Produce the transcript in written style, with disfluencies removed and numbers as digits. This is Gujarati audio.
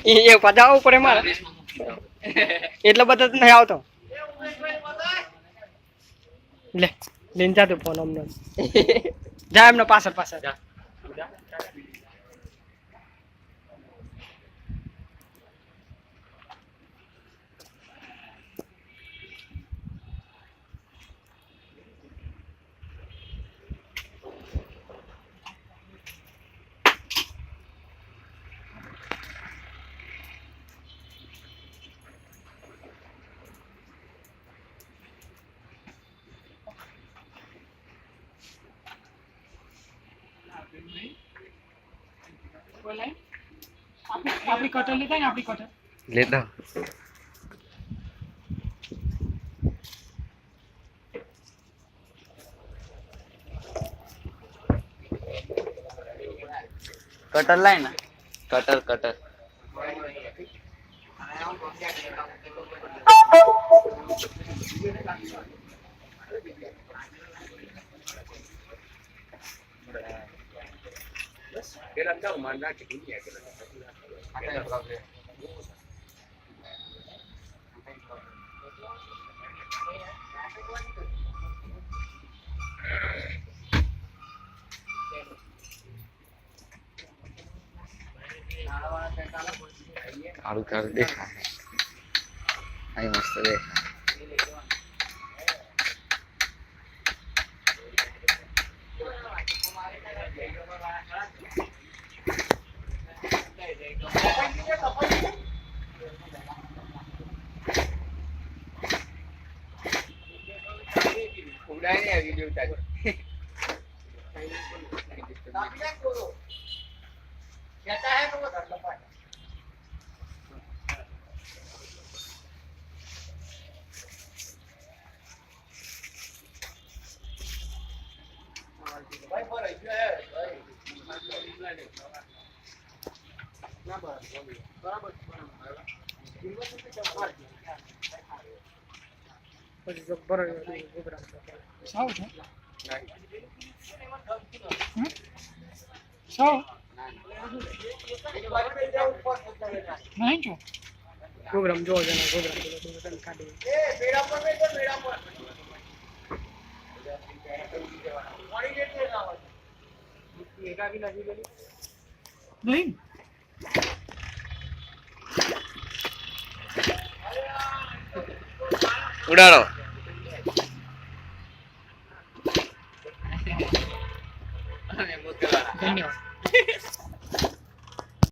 એ પધાવો પડે મારે એટલે બધા તો નહીં આવતો લે લઈને જા તું ફોન અમને જા એમને પાછળ પાછળ જા આપણી કટર લેતા ને આપણી કટર લેતા cutter line cutter cutter Kalu Kalu देखा आई मस्त देखा પ્રોગ્રામ જોવો જણા પ્રોગ્રામ उड़ाड़ो धन्यवाद